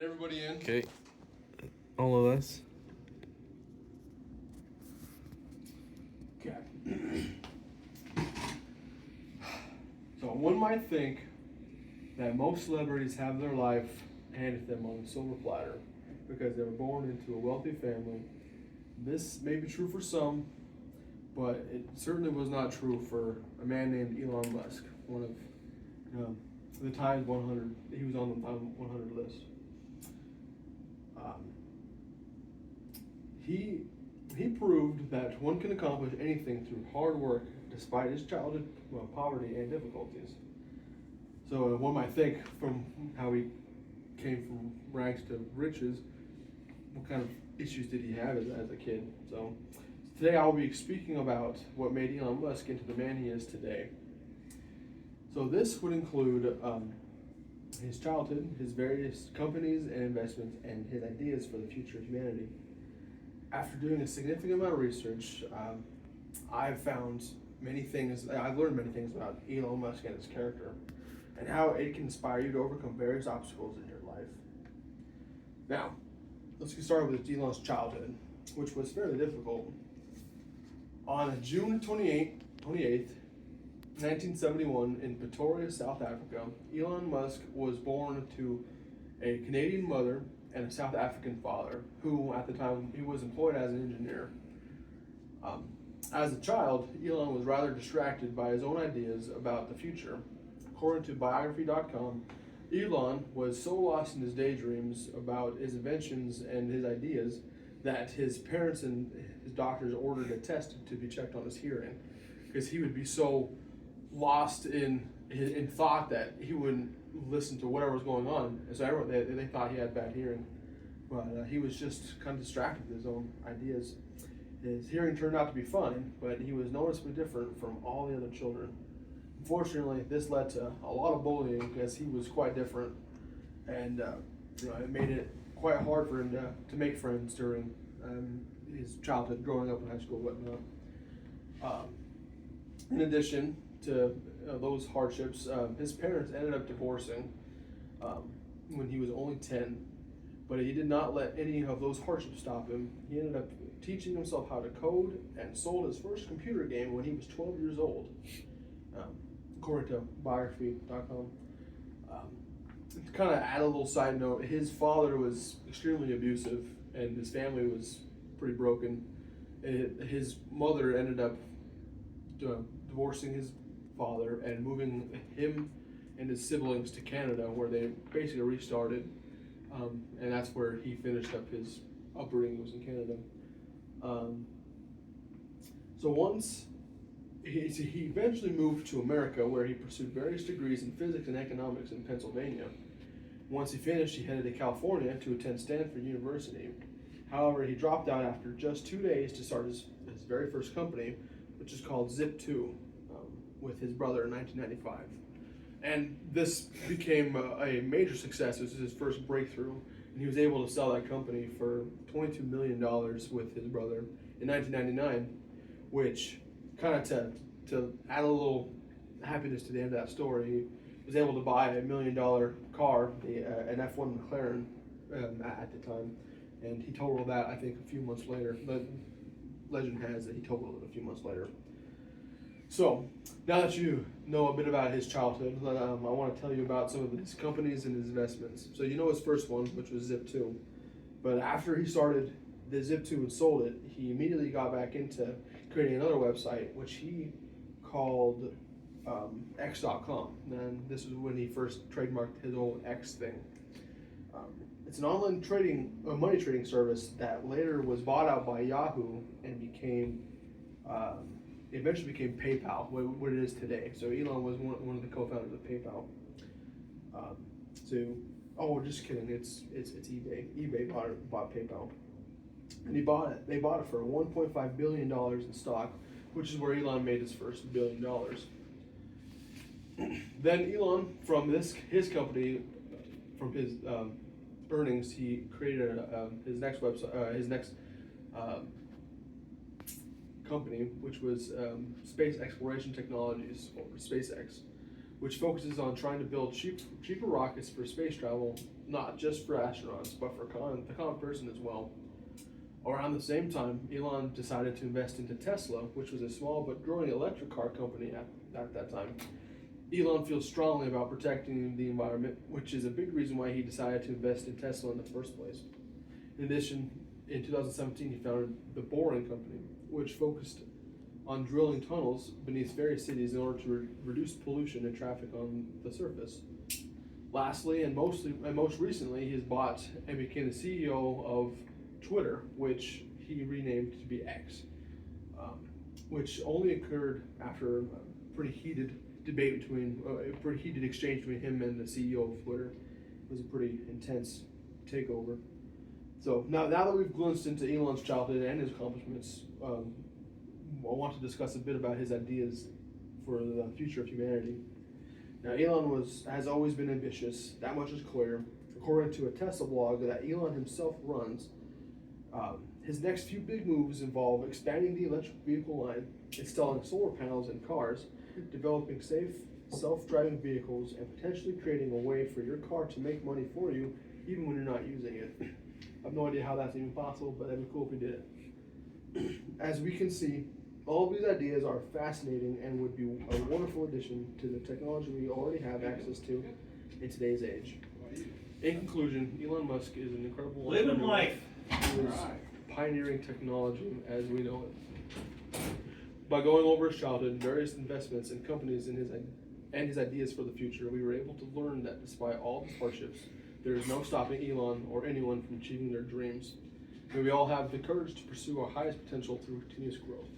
Everybody in? Okay. All of us. Okay. So one might think that most celebrities have their life handed to them on a silver platter because they were born into a wealthy family. This may be true for some, but it certainly was not true for a man named Elon Musk, one of the Times 100. He was on the Time 100 list. Um, he proved that one can accomplish anything through hard work despite his childhood poverty and difficulties. So one might think from how he came from rags to riches, what kind of issues did he have as a kid? So today I will be speaking about what made Elon Musk into the man he is today. So this would include his childhood, his various companies and investments, and his ideas for the future of humanity. After doing a significant amount of research, I've found many things. I've learned many things about Elon Musk and his character, and how it can inspire you to overcome various obstacles in your life. Now, let's get started with Elon's childhood, which was fairly difficult. On June 28th, 1971, in Pretoria, South Africa, Elon Musk was born to a Canadian mother and a South African father, who at the time he was employed as an engineer. As a child, Elon was rather distracted by his own ideas about the future. According to biography.com, Elon was so lost in his daydreams about his inventions and his ideas that his parents and his doctors ordered a test to be checked on his hearing, because he would be so lost in thought that he wouldn't listen to whatever was going on. And so everyone, they thought he had bad hearing, but he was just kind of distracted with his own ideas. His hearing turned out to be fine, but he was noticeably different from all the other children. Unfortunately, this led to a lot of bullying because he was quite different, and it made it quite hard for him to make friends during his childhood, growing up in high school, and whatnot. In addition to those hardships, his parents ended up divorcing when he was only 10, but he did not let any of those hardships stop him. He ended up teaching himself how to code and sold his first computer game when he was 12 years old, according to biography.com. To kind of add a little side note, his father was extremely abusive and his family was pretty broken. His mother ended up divorcing his father and moving him and his siblings to Canada, where they basically restarted, and that's where he finished up his upbringing, was in Canada. So once he eventually moved to America, where he pursued various degrees in physics and economics in Pennsylvania. Once he finished, he headed to California to attend Stanford University. However, he dropped out after just 2 days to start his very first company, which is called Zip2, with his brother in 1995. And this became a major success. This was his first breakthrough, and he was able to sell that company for $22 million with his brother in 1999, which kind of to add a little happiness to the end of that story, he was able to buy $1 million car, an F1 McLaren at the time, and he totaled that, I think, a few months later. The legend has that he totaled it a few months later. So, now that you know a bit about his childhood, I want to tell you about some of his companies and his investments. So you know his first one, which was Zip2. But after he started the Zip2 and sold it, he immediately got back into creating another website, which he called X.com. And this is when he first trademarked his old X thing. It's an online money trading service that later was bought out by Yahoo and eventually became PayPal, what it is today. So Elon was one of the co-founders of PayPal. Just kidding, it's eBay. eBay bought PayPal, and they bought it for $1.5 billion in stock, which is where Elon made his first $1 billion. Then Elon, from his company, from his earnings, he created his next website, his next company, which was Space Exploration Technologies, or SpaceX, which focuses on trying to build cheaper rockets for space travel not just for astronauts, but for the common person as well. Around the same time, Elon decided to invest into Tesla, which was a small but growing electric car company at that time. Elon feels strongly about protecting the environment, which is a big reason why he decided to invest in Tesla in the first place. In addition, in 2017, he founded the Boring Company, which focused on drilling tunnels beneath various cities in order to reduce pollution and traffic on the surface. Lastly, and most recently, he has bought and became the CEO of Twitter, which he renamed to be X, which only occurred after a pretty heated exchange between him and the CEO of Twitter. It was a pretty intense takeover. So now that we've glimpsed into Elon's childhood and his accomplishments, I want to discuss a bit about his ideas for the future of humanity. Now, Elon has always been ambitious. That much is clear. According to a Tesla blog that Elon himself runs, his next few big moves involve expanding the electric vehicle line, installing solar panels in cars, developing safe, self-driving vehicles, and potentially creating a way for your car to make money for you even when you're not using it. I have no idea how that's even possible, but that'd be cool if we did it. As we can see, all of these ideas are fascinating and would be a wonderful addition to the technology we already have access to in today's age. In conclusion, Elon Musk is an incredible Living life. who is pioneering technology as we know it. By going over his childhood, various investments in companies and his ideas for the future, we were able to learn that despite all the hardships, there is no stopping Elon or anyone from achieving their dreams. May we all have the courage to pursue our highest potential through continuous growth.